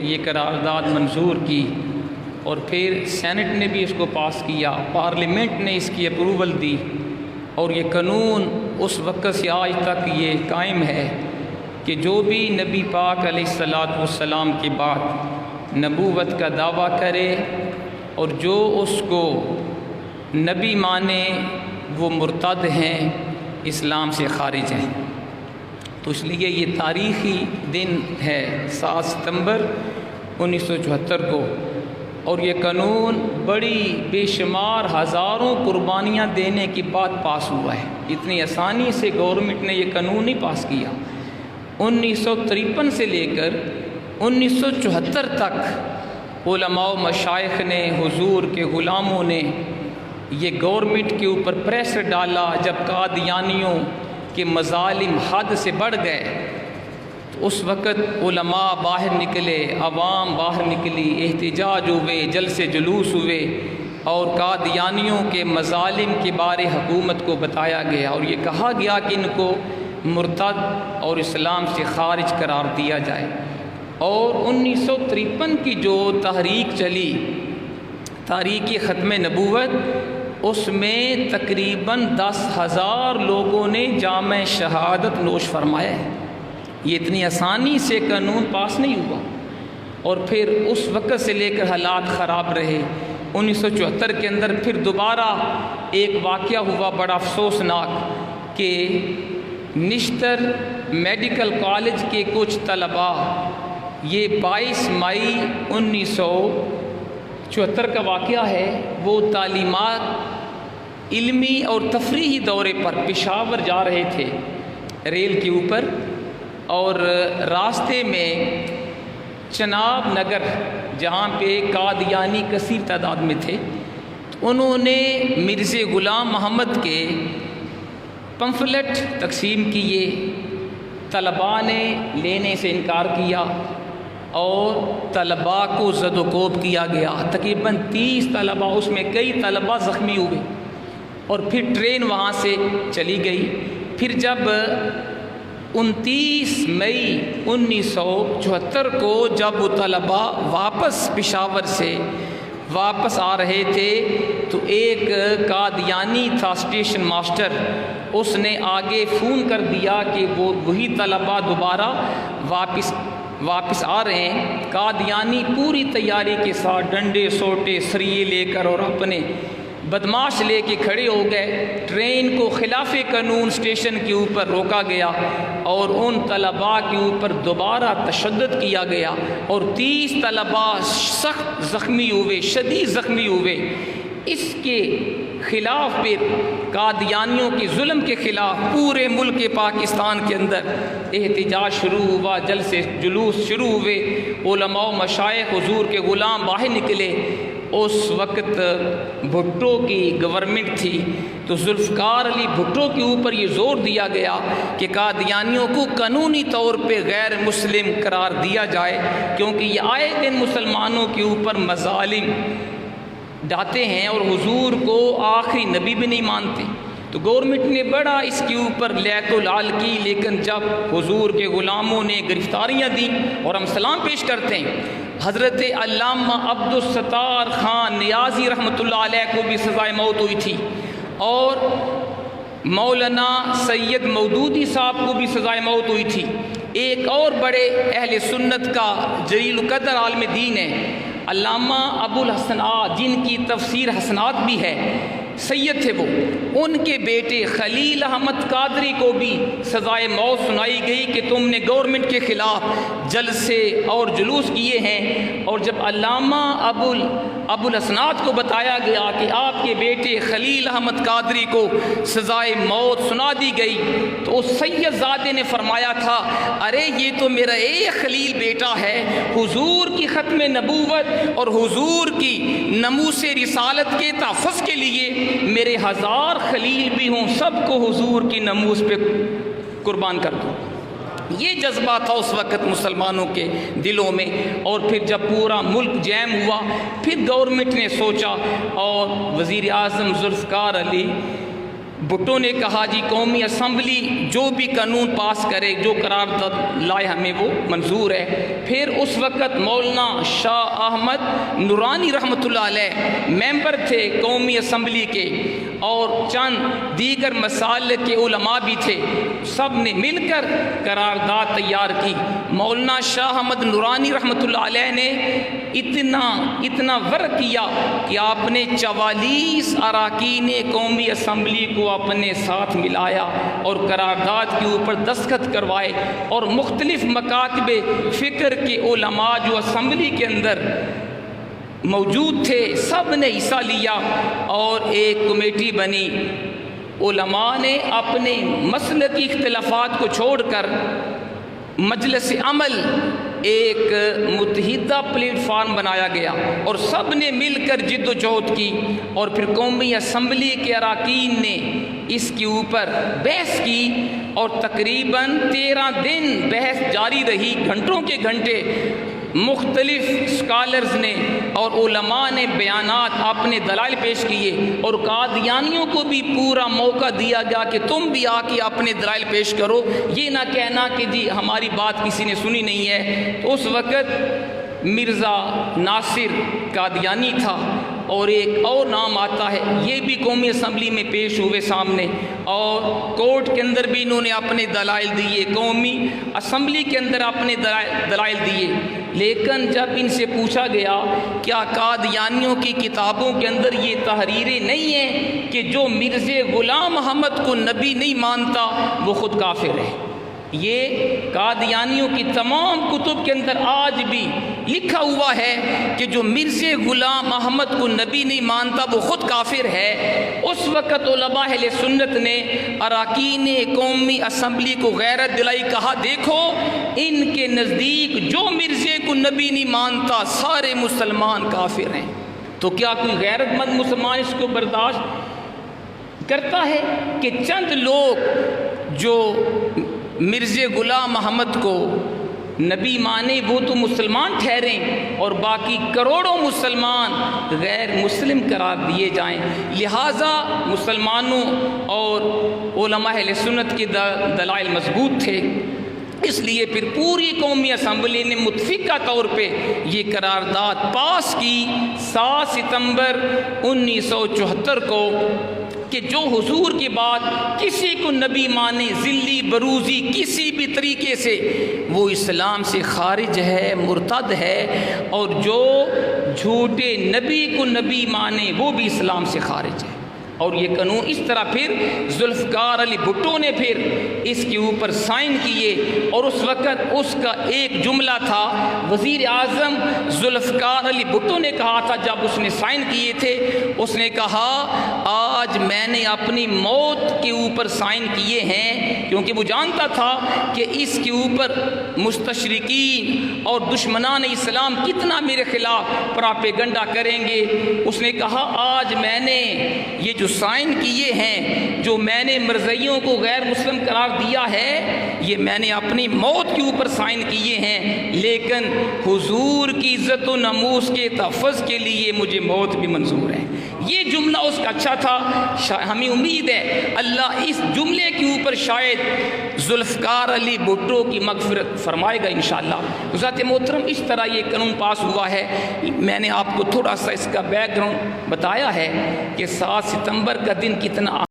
یہ قرارداد منظور کی اور پھر سینٹ نے بھی اس کو پاس کیا، پارلیمنٹ نے اس کی اپروول دی، اور یہ قانون اس وقت سے آج تک یہ قائم ہے کہ جو بھی نبی پاک علیہ الصلوۃ والسلام کے بعد نبوت کا دعویٰ کرے اور جو اس کو نبی مانے وہ مرتد ہیں، اسلام سے خارج ہیں۔ تو اس لیے یہ تاریخی دن ہے 7 ستمبر 1974 کو، اور یہ قانون بڑی بے شمار ہزاروں قربانیاں دینے کے بعد پاس ہوا ہے۔ اتنی آسانی سے گورنمنٹ نے یہ قانون نہیں پاس کیا۔ 1953 سے لے کر 1974 تک علماء و مشائخ نے، حضور کے غلاموں نے یہ گورنمنٹ کے اوپر پریشر ڈالا۔ جب قادیانیوں کے مظالم حد سے بڑھ گئے تو اس وقت علماء باہر نکلے، عوام باہر نکلی، احتجاج ہوئے، جلسے جلوس ہوئے، اور قادیانیوں کے مظالم کے بارے حکومت کو بتایا گیا، اور یہ کہا گیا کہ ان کو مرتد اور اسلام سے خارج قرار دیا جائے۔ اور 1953 کی جو تحریک چلی، تحریک ختم نبوت، اس میں تقریباً 10,000 لوگوں نے جامع شہادت نوش فرمایا ہے۔ یہ اتنی آسانی سے قانون پاس نہیں ہوا، اور پھر اس وقت سے لے کر حالات خراب رہے۔ 1974 کے اندر پھر دوبارہ ایک واقعہ ہوا بڑا افسوسناک کہ نشتر میڈیکل کالج کے کچھ طلباء، یہ 22 مئی 1974 کا واقعہ ہے، وہ تعلیمات علمی اور تفریحی دورے پر پشاور جا رہے تھے ریل کے اوپر، اور راستے میں چناب نگر جہاں پہ قادیانی کثیر تعداد میں تھے، انہوں نے مرزا غلام محمد کے پمفلٹ تقسیم کیے، طلباء نے لینے سے انکار کیا اور طلباء کو زد و کوب کیا گیا۔ تقریباً 30 طلباء، اس میں کئی طلباء زخمی ہوئے، اور پھر ٹرین وہاں سے چلی گئی۔ پھر جب 29 مئی 1974 کو جب وہ طلباء واپس پشاور سے واپس آ رہے تھے تو ایک قادیانی تھا اسٹیشن ماسٹر، اس نے آگے فون کر دیا کہ وہ وہی طلباء دوبارہ واپس آ رہے ہیں۔ قادیانی پوری تیاری کے ساتھ ڈنڈے سوٹے سریے لے کر اور اپنے بدماش لے کے کھڑے ہو گئے۔ ٹرین کو خلاف قانون اسٹیشن کے اوپر روکا گیا اور ان طلباء کے اوپر دوبارہ تشدد کیا گیا، اور 30 طلباء سخت زخمی ہوئے، شدید زخمی ہوئے۔ اس کے خلاف پھر قادیانیوں کے ظلم کے خلاف پورے ملک پاکستان کے اندر احتجاج شروع ہوا، جلسے جلوس شروع ہوئے، علماء و مشائخ حضور کے غلام باہر نکلے۔ اس وقت بھٹو کی گورنمنٹ تھی، تو ذوالفقار علی بھٹو کے اوپر یہ زور دیا گیا کہ قادیانیوں کو قانونی طور پہ غیر مسلم قرار دیا جائے، کیونکہ یہ آئے دن مسلمانوں کے اوپر مظالم ڈاتے ہیں اور حضور کو آخری نبی بھی نہیں مانتے۔ تو گورنمنٹ نے بڑا اس کے اوپر لیت العال کی، لیکن جب حضور کے غلاموں نے گرفتاریاں دیں، اور ہم سلام پیش کرتے ہیں حضرت علامہ عبدالستار خان نیازی رحمۃ اللہ علیہ کو بھی سزائے موت ہوئی تھی، اور مولانا سید مودودی صاحب کو بھی سزائے موت ہوئی تھی۔ ایک اور بڑے اہل سنت کا جلیل القدر عالم دین ہے علامہ ابو الحسنات، جن کی تفسیر حسنات بھی ہے، سید تھے وہ، ان کے بیٹے خلیل احمد قادری کو بھی سزائے موت سنائی گئی کہ تم نے گورنمنٹ کے خلاف جلسے اور جلوس کیے ہیں۔ اور جب علامہ ابو الحسنات کو بتایا گیا کہ آپ کے بیٹے خلیل احمد قادری کو سزائے موت سنا دی گئی، تو اس سید زادے نے فرمایا تھا، ارے یہ تو میرا ایک خلیل بیٹا ہے، حضور کی ختم نبوت اور حضور کی ناموس رسالت کے تحفظ کے لیے میرے 1000 خلیل بھی ہوں، سب کو حضور کی ناموس پہ قربان کر دوں۔ یہ جذبہ تھا اس وقت مسلمانوں کے دلوں میں۔ اور پھر جب پورا ملک جیم ہوا، پھر گورنمنٹ نے سوچا، اور وزیر اعظم ذوالفقار علی بھٹو نے کہا جی قومی اسمبلی جو بھی قانون پاس کرے، جو قرارداد لائے، ہمیں وہ منظور ہے۔ پھر اس وقت مولانا شاہ احمد نورانی رحمۃ اللہ علیہ ممبر تھے قومی اسمبلی کے، اور چند دیگر مسالک کے علماء بھی تھے، سب نے مل کر قرارداد تیار کی۔ مولانا شاہ احمد نورانی رحمۃ اللہ علیہ نے اتنا ورک کیا کہ آپ نے 44 اراکین قومی اسمبلی کو اپنے ساتھ ملایا اور قرارداد کے اوپر دستخط کروائے، اور مختلف مکاتب فکر کے علماء جو اسمبلی کے اندر موجود تھے سب نے حصہ لیا، اور ایک کمیٹی بنی۔ علماء نے اپنے مسلکی اختلافات کو چھوڑ کر مجلس عمل ایک متحدہ پلیٹ فارم بنایا گیا، اور سب نے مل کر جد و جہد کی، اور پھر قومی اسمبلی کے اراکین نے اس کے اوپر بحث کی، اور تقریباً 13 دن بحث جاری رہی، گھنٹوں کے گھنٹے۔ مختلف اسکالرز نے اور علماء نے بیانات، اپنے دلائل پیش کیے، اور قادیانیوں کو بھی پورا موقع دیا گیا کہ تم بھی آ کے اپنے دلائل پیش کرو، یہ نہ کہنا کہ جی ہماری بات کسی نے سنی نہیں ہے۔ تو اس وقت مرزا ناصر قادیانی تھا، اور ایک اور نام آتا ہے، یہ بھی قومی اسمبلی میں پیش ہوئے سامنے، اور کورٹ کے اندر بھی انہوں نے اپنے دلائل دیے، قومی اسمبلی کے اندر اپنے دلائل دیے۔ لیکن جب ان سے پوچھا گیا کیا قادیانیوں کی کتابوں کے اندر یہ تحریریں نہیں ہیں کہ جو مرزا غلام محمد کو نبی نہیں مانتا وہ خود کافر ہے؟ یہ قادیانیوں کی تمام کتب کے اندر آج بھی لکھا ہوا ہے کہ جو مرزا غلام احمد کو نبی نہیں مانتا وہ خود کافر ہے۔ اس وقت علماء اہل سنت نے اراکین قومی اسمبلی کو غیرت دلائی، کہا دیکھو ان کے نزدیک جو مرزا کو نبی نہیں مانتا سارے مسلمان کافر ہیں۔ تو کیا کوئی غیرت مند مسلمان اس کو برداشت کرتا ہے کہ چند لوگ جو مرزا غلام محمد کو نبی مانے وہ تو مسلمان ٹھہریں اور باقی کروڑوں مسلمان غیر مسلم قرار دیے جائیں؟ لہٰذا مسلمانوں اور علماء اہل سنت کے دلائل مضبوط تھے، اس لیے پھر پوری قومی اسمبلی نے متفقہ طور پہ یہ قرارداد پاس کی 7 ستمبر 1974 کو کہ جو حضور کے بعد کسی کو نبی مانے ذلی بروزی کسی بھی طریقے سے وہ اسلام سے خارج ہے، مرتد ہے، اور جو جھوٹے نبی کو نبی مانے وہ بھی اسلام سے خارج ہے۔ اور یہ قانون اس طرح پھر ذوالفقار علی بھٹو نے پھر اس کے اوپر سائن کیے، اور اس وقت اس کا ایک جملہ تھا، وزیر اعظم ذوالفقار علی بھٹو نے کہا تھا جب اس نے سائن کیے تھے، اس نے کہا آج میں نے اپنی موت کے اوپر سائن کیے ہیں، کیونکہ وہ جانتا تھا کہ اس کے اوپر مستشرقین اور دشمنان اسلام کتنا میرے خلاف پراپیگنڈا کریں گے۔ اس نے کہا آج میں نے یہ جو سائن کیے ہیں، جو میں نے مرزائیوں کو غیر مسلم قرار دیا ہے، یہ میں نے اپنی موت کے اوپر سائن کیے ہیں، لیکن حضور کی عزت و ناموس کے تحفظ کے لیے مجھے موت بھی منظور ہے۔ یہ جملہ اس کا اچھا تھا، ہمیں امید ہے اللہ اس جملے کے اوپر شاید ذوالفقار علی بھٹو کی مغفرت فرمائے گا انشاءاللہ۔ حضرات محترم، اس طرح یہ قانون پاس ہوا ہے۔ میں نے آپ کو تھوڑا سا اس کا بیک گراؤنڈ بتایا ہے کہ 7 ستمبر کا دن کتنا